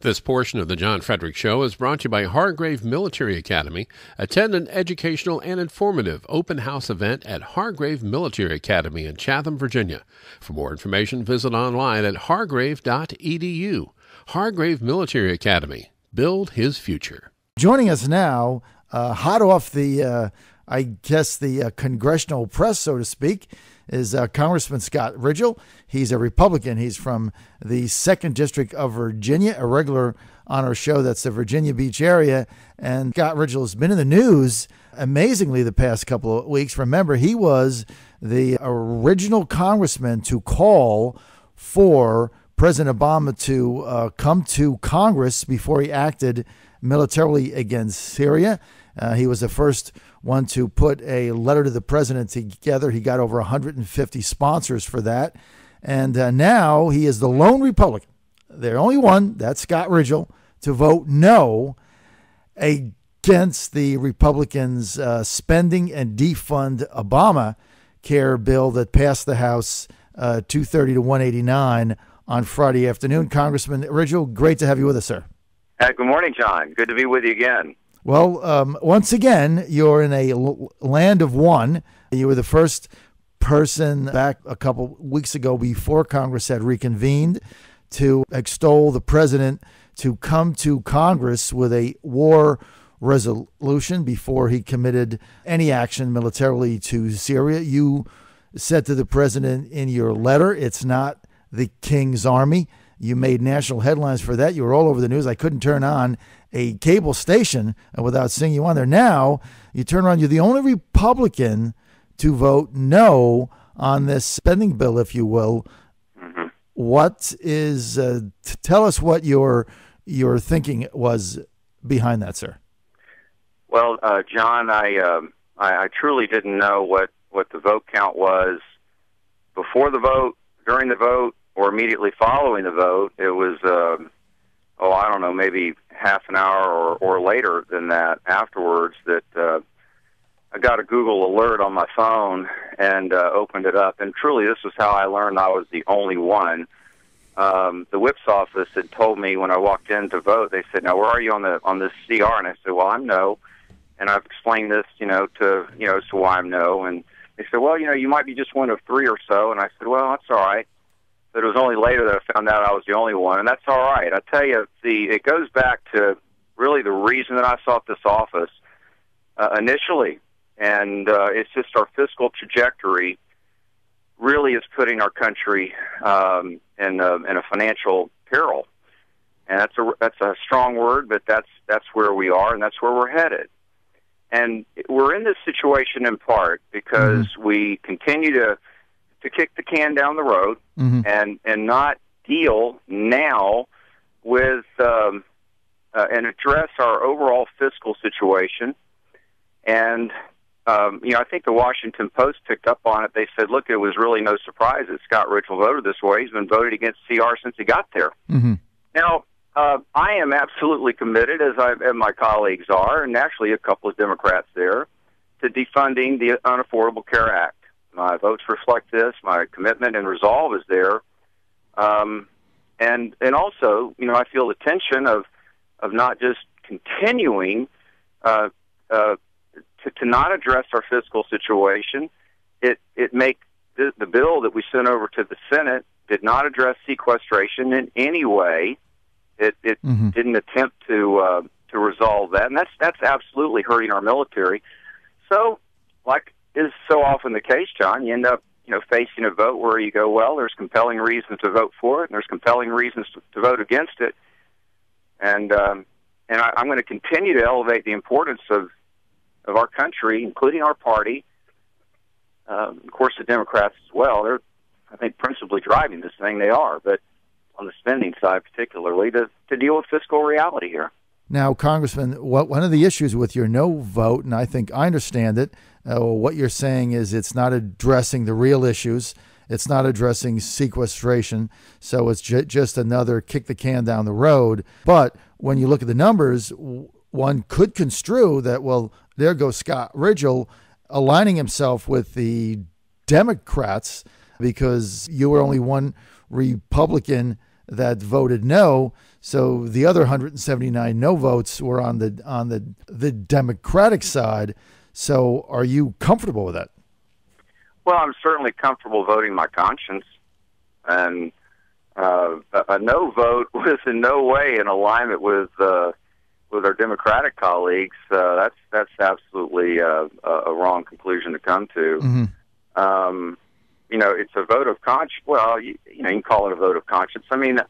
This portion of the John Fredericks Show is brought to you by Hargrave Military Academy. Attend an educational and informative open house event at Hargrave Military Academy in Chatham, Virginia. For more information, visit online at hargrave.edu. Hargrave Military Academy. Build his future. Joining us now, hot off the congressional press, so to speak, is Congressman Scott Rigell. He's a Republican. He's from the 2nd District of Virginia, a regular on our show. That's the Virginia Beach area. And Scott Rigell has been in the news amazingly the past couple of weeks. Remember, he was the original congressman to call for President Obama to come to Congress before he acted militarily against Syria. He was the first one to put a letter to the president together. He got over 150 sponsors for that. And now he is the lone Republican, the only one, that's Scott Rigell, to vote no against the Republicans' spending and defund ObamaCare bill that passed the House 230 to 189 on Friday afternoon. Congressman Rigell, great to have you with us, sir. Good morning, John. Good to be with you again. Well, once again, you're in a land of one. You were the first person back a couple weeks ago before Congress had reconvened to extol the president to come to Congress with a war resolution before he committed any action militarily to Syria. You said to the president in your letter, it's not the King's Army. You made national headlines for that. You were all over the news. I couldn't turn on a cable station without seeing you on there. Now, you turn around, you're the only Republican to vote no on this spending bill, if you will. Mm-hmm. What is, tell us what your thinking was behind that, sir. Well, John, I truly didn't know what the vote count was before the vote, during the vote, or immediately following the vote. It was, I don't know, maybe half an hour or later than that afterwards that I got a Google alert on my phone and opened it up. And truly, this was how I learned I was the only one. The whip's office had told me when I walked in to vote, they said, "Now, where are you on this CR?" And I said, "Well, I'm no." And I've explained this, as to why I'm no. And they said, "Well, you might be just one of 3 or so." And I said, "Well, that's all right." But it was only later that I found out I was the only one, and that's all right. I tell you, it goes back to really the reason that I sought this office initially, and it's just our fiscal trajectory really is putting our country in a financial peril, and that's a strong word, but that's where we are, and that's where we're headed. And we're in this situation in part because we continue to kick the can down the road and not deal now with and address our overall fiscal situation. And I think the Washington Post picked up on it. They said, "Look, it was really no surprise that Scott Rigell voted this way. He's been voted against CR since he got there." Now, I am absolutely committed, as my colleagues are, and actually a couple of Democrats there, to defunding the Unaffordable Care Act. My votes reflect this. My commitment and resolve is there. And also, I feel the tension of not just continuing to not address our fiscal situation. It make the bill that we sent over to the Senate did not address sequestration in any way. It didn't attempt to resolve that, and that's absolutely hurting our military. So, like is so often the case, John, you end up facing a vote where you go, well, there's compelling reasons to vote for it, and there's compelling reasons to vote against it, and I'm going to continue to elevate the importance of our country, including our party. Of course, the Democrats as well. They're, I think, principally driving this thing. They are, but on the spending side particularly, to deal with fiscal reality here. Now, Congressman, one of the issues with your no vote, and I think I understand it, what you're saying is it's not addressing the real issues. It's not addressing sequestration. So it's just another kick the can down the road. But when you look at the numbers, one could construe that, well, there goes Scott Rigell aligning himself with the Democrats because you were only one Republican that voted no. So the other 179 no votes were on the Democratic side. So are you comfortable with that? Well, I'm certainly comfortable voting my conscience, and a no vote was in no way in alignment with our Democratic colleagues. That's absolutely a wrong conclusion to come to. Mm-hmm. It's a vote of conscience. Well, you can call it a vote of conscience. I mean,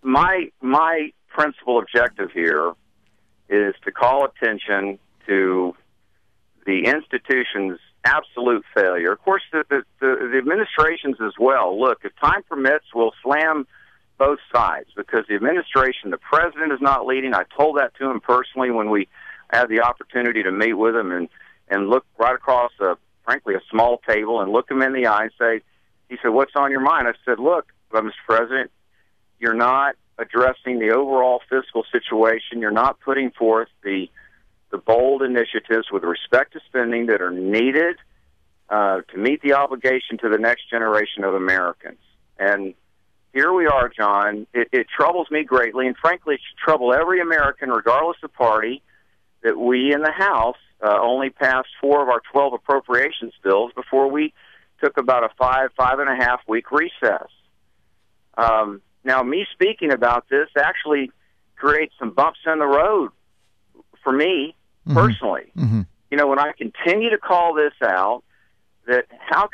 my principal objective here is to call attention to the institution's absolute failure. Of course, the administration's as well. Look, if time permits, we'll slam both sides, because the administration, the president is not leading. I told that to him personally when we had the opportunity to meet with him and look right across, frankly, a small table and look him in the eye and say, he said, "What's on your mind?" I said, "Look, Mr. President, you're not addressing the overall fiscal situation. You're not putting forth the bold initiatives with respect to spending that are needed to meet the obligation to the next generation of Americans." And here we are, John. It troubles me greatly, and frankly, it should trouble every American, regardless of party, that we in the House only passed 4 of our 12 appropriations bills before we took about a 5.5 week recess. Now, me speaking about this actually creates some bumps in the road for me personally. Mm-hmm. When I continue to call this out, that how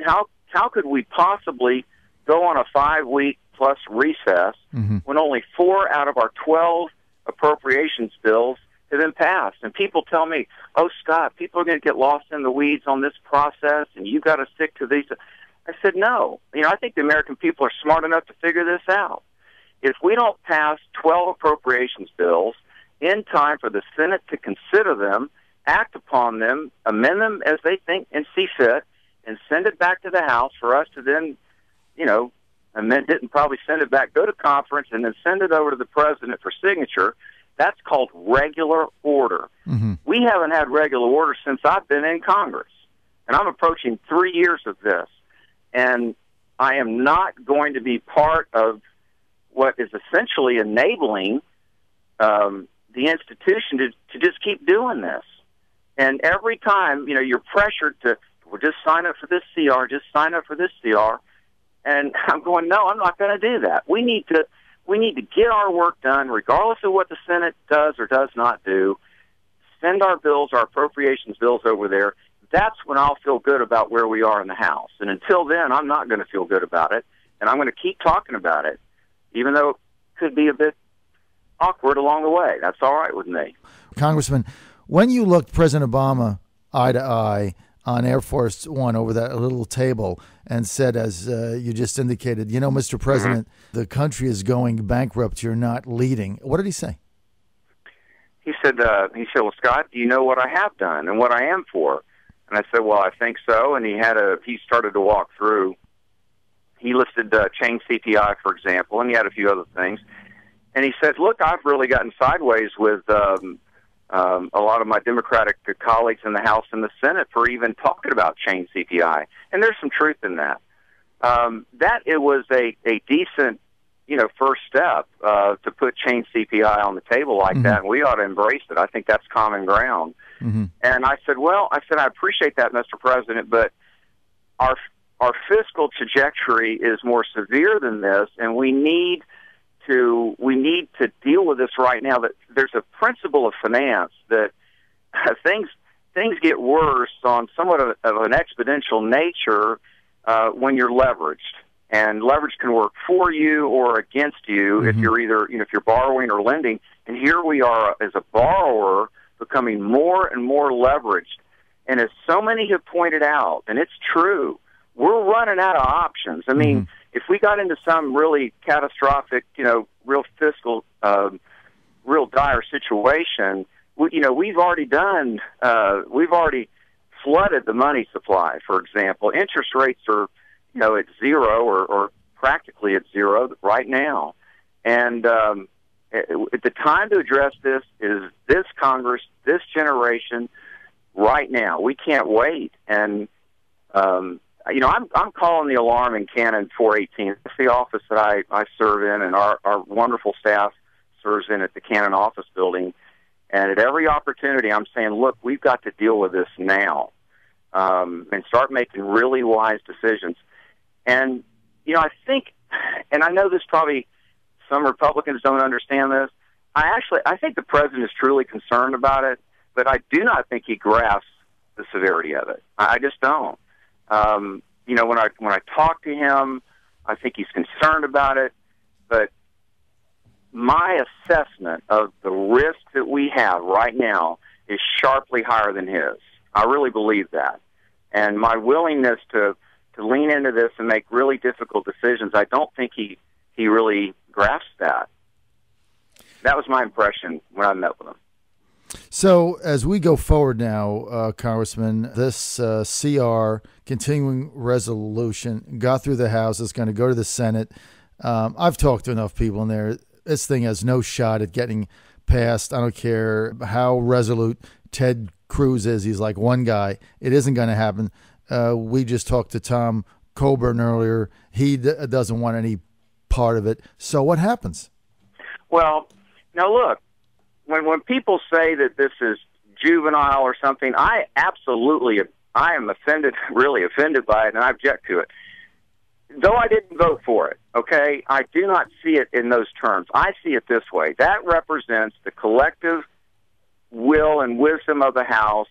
could we possibly go on a 5-week plus recess when only 4 out of our 12 appropriations bills have been passed? And people tell me, "Oh, Scott, people are going to get lost in the weeds on this process, and you got to stick to these." I said, no. I think the American people are smart enough to figure this out. If we don't pass 12 appropriations bills in time for the Senate to consider them, act upon them, amend them as they think and see fit, and send it back to the House for us to then, amend it and probably send it back, go to conference, and then send it over to the president for signature, that's called regular order. Mm-hmm. We haven't had regular order since I've been in Congress, and I'm approaching 3 years of this, and I am not going to be part of what is essentially enabling the institution to just keep doing this. And every time, you're pressured to, well, just sign up for this CR, just sign up for this CR. And I'm going, no, I'm not going to do that. We need to get our work done, regardless of what the Senate does or does not do. Send our bills, our appropriations bills over there. That's when I'll feel good about where we are in the House. And until then, I'm not going to feel good about it. And I'm going to keep talking about it, even though it could be a bit awkward along the way. That's all right with me. Congressman, when you looked President Obama eye to eye on Air Force One over that little table and said, as you just indicated, Mr. President, the country is going bankrupt. You're not leading. What did he say? He said, well, Scott, do you know what I have done and what I am for? And I said, well, I think so. And he started to walk through. He listed chain CPI, for example, and he had a few other things. And he said, look, I've really gotten sideways with a lot of my Democratic colleagues in the House and the Senate for even talking about chain CPI. And there's some truth in that. That it was a decent, first step to put chain CPI on the table like that, and we ought to embrace it. I think that's common ground. And I said, I appreciate that, Mr. President, but our fiscal trajectory is more severe than this, and we need to deal with this right now. That there's a principle of finance that things get worse on somewhat of an exponential nature when you're leveraged, and leverage can work for you or against you if you're either if you're borrowing or lending. And here we are as a borrower becoming more and more leveraged, and as so many have pointed out, and it's true, we're running out of options. I mean, if we got into some really catastrophic, real fiscal, real dire situation, we've already flooded the money supply. For example, interest rates are, at zero or practically at zero right now. And the time to address this is this Congress, this generation, right now. We can't wait. And I'm calling the alarm in Cannon 418. That's the office that I serve in, and our wonderful staff serves in at the Cannon office building. And at every opportunity, I'm saying, look, we've got to deal with this now, and start making really wise decisions. And, I think, and I know this probably some Republicans don't understand this, I think the president is truly concerned about it, but I do not think he grasps the severity of it. I just don't. When I talk to him, I think he's concerned about it, but my assessment of the risk that we have right now is sharply higher than his. I really believe that. And my willingness to lean into this and make really difficult decisions, I don't think he really grasps that. That was my impression when I met with him. So as we go forward now, Congressman, this CR, continuing resolution, got through the House. It's going to go to the Senate. I've talked to enough people in there. This thing has no shot at getting passed. I don't care how resolute Ted Cruz is. He's like one guy. It isn't going to happen. We just talked to Tom Coburn earlier. He doesn't want any part of it. So what happens? Well, now look, when people say that this is juvenile or something, I am offended, really offended by it, and I object to it. Though I didn't vote for it, okay, I do not see it in those terms. I see it this way. That represents the collective will and wisdom of the House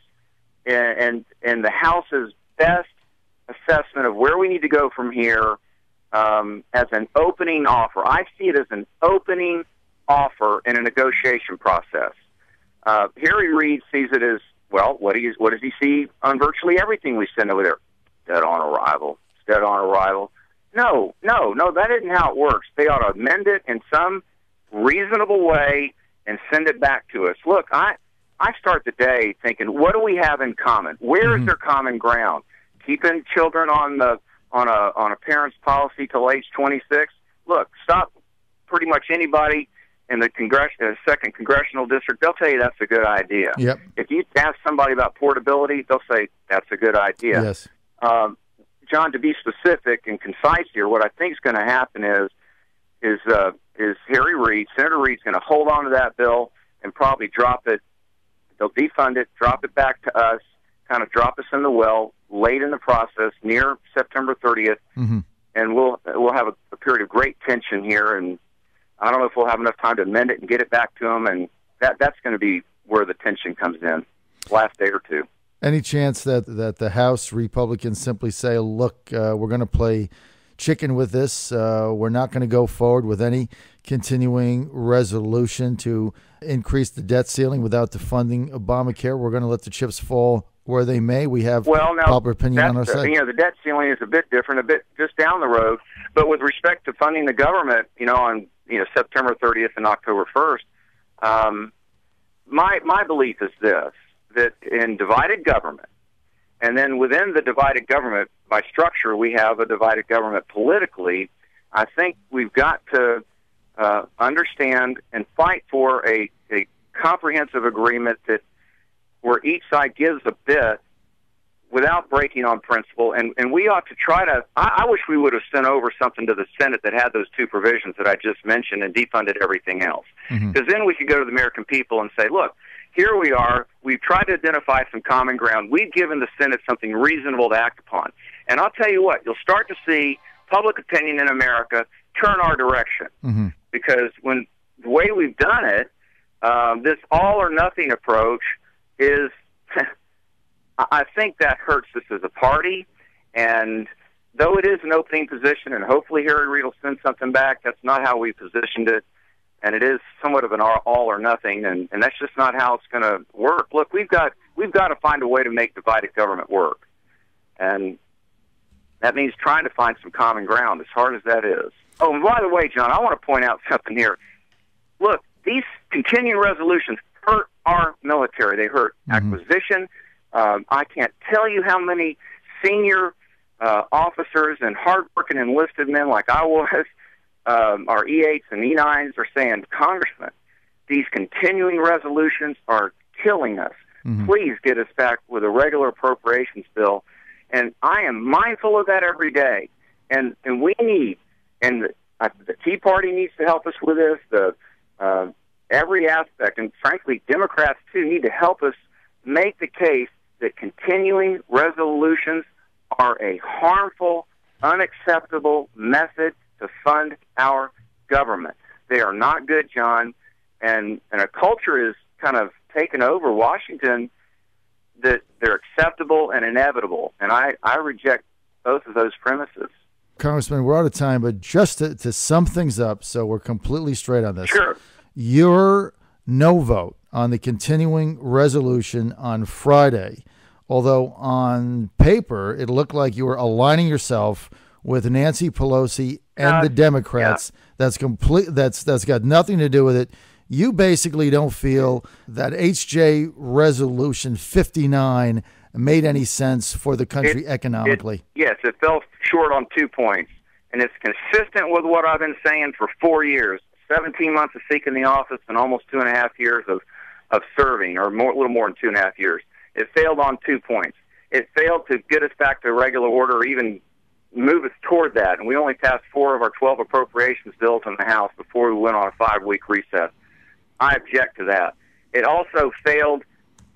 and the House's best assessment of where we need to go from here as an opening offer. I see it as an opening offer in a negotiation process. Harry Reid sees it as, well, what does he see on virtually everything we send over there? Dead on arrival. It's dead on arrival. No, that isn't how it works. They ought to amend it in some reasonable way and send it back to us. Look, I start the day thinking, what do we have in common? Where is there common ground? Keeping children on a parent's policy till age 26? Look, stop pretty much anybody in the second congressional district, they'll tell you that's a good idea. Yep. If you ask somebody about portability, they'll say that's a good idea. Yes. John, to be specific and concise here, what I think is going to happen is Harry Reid, Senator Reid's going to hold on to that bill and probably drop it. They'll defund it, drop it back to us, kind of drop us in the well late in the process, near September 30th, and we'll have a period of great tension here. And I don't know if we'll have enough time to amend it and get it back to them, and that's going to be where the tension comes in, last day or two. Any chance that the House Republicans simply say, look, we're going to play chicken with this. We're not going to go forward with any continuing resolution to increase the debt ceiling without defunding Obamacare. We're going to let the chips fall where they may. We have popular opinion on our side. The debt ceiling is a bit different, a bit just down the road. But with respect to funding the government, on September 30th and October 1st, my belief is this, that in divided government, and then within the divided government, by structure, we have a divided government politically, I think we've got to understand and fight for a comprehensive agreement where each side gives a bit without breaking on principle, and we ought to try to, I wish we would have sent over something to the Senate that had those two provisions that I just mentioned and defunded everything else. Because then we could go to the American people and say, look, here we are, we've tried to identify some common ground, we've given the Senate something reasonable to act upon. And I'll tell you what, you'll start to see public opinion in America turn our direction. Because when the way we've done it, this all-or-nothing approach is... I think that hurts us as a party, and though it is an opening position, and hopefully Harry Reid will send something back, that's not how we positioned it, and it is somewhat of an all or nothing, and that's just not how it's going to work. Look, we've got to find a way to make divided government work, and that means trying to find some common ground, as hard as that is. Oh, and by the way, John, I want to point out something here. Look, these continuing resolutions hurt our military. They hurt acquisition. I can't tell you how many senior officers and hardworking enlisted men like I was, our E8s and E9s are saying, Congressman, these continuing resolutions are killing us. Please get us back with a regular appropriations bill. And I am mindful of that every day. And we need, and the Tea Party needs to help us with this, every aspect, and frankly, Democrats too need to help us make the case that continuing resolutions are a harmful, unacceptable method to fund our government. They are not good, John, and a culture is kind of taken over Washington that they're acceptable and inevitable, and I reject both of those premises. Congressman, we're out of time, but just to sum things up so we're completely straight on this. Sure. Your no vote on the continuing resolution on Friday, although on paper it looked like you were aligning yourself with Nancy Pelosi and the Democrats. Yeah. That's got nothing to do with it. You basically don't feel that HJ Resolution 59 made any sense for the country economically. Yes, it fell short on 2 points, and it's consistent with what I've been saying for 4 years, 17 months of seeking the office and almost 2.5 years of serving, or a little more than 2.5 years. It failed on 2 points. It failed to get us back to regular order or even move us toward that, and we only passed 4 of our 12 appropriations bills in the House before we went on a 5-week recess. I object to that. It also failed,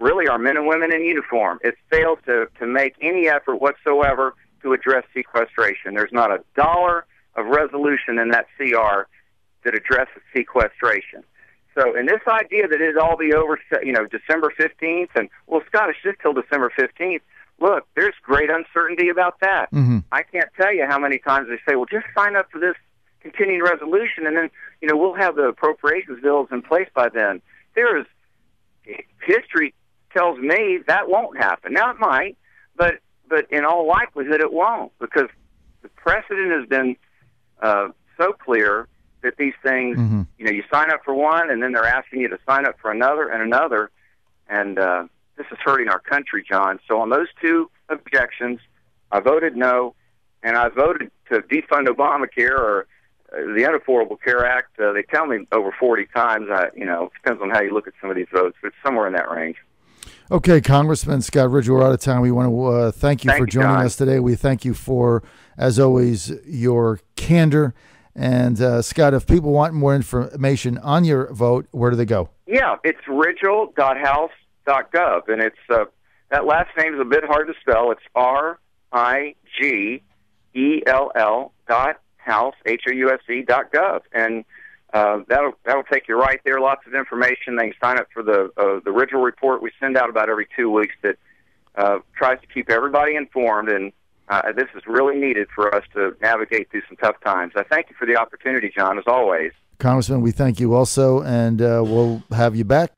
really, our men and women in uniform. It failed to make any effort whatsoever to address sequestration. There's not a dollar of resolution in that CR that addresses sequestration. So, and this idea that it'd all be over, December 15th, and, well, Scott, it's just till December 15th. Look, there's great uncertainty about that. Mm-hmm. I can't tell you how many times they say, well, just sign up for this continuing resolution, and then, we'll have the appropriations bills in place by then. History tells me that won't happen. Now, it might, but in all likelihood it won't, because the precedent has been so clear that these things, mm-hmm. You sign up for one, and then they're asking you to sign up for another and another, and this is hurting our country, John. So on those 2 objections, I voted no, and I voted to defund Obamacare, or the Unaffordable Care Act. They tell me over 40 times. It depends on how you look at some of these votes, but it's somewhere in that range. Okay, Congressman Scott Rigell, we're out of time. We want to thank you for joining us today. We thank you for, as always, your candor. And, Scott, if people want more information on your vote, where do they go? Yeah, it's rigell.house.gov, and it's that last name is a bit hard to spell. It's RIGELL.house.gov, and that'll take you right there. Lots of information. They can sign up for the Rigell report we send out about every 2 weeks that tries to keep everybody informed, and this is really needed for us to navigate through some tough times. I thank you for the opportunity, John, as always. Congressman, we thank you also, and we'll have you back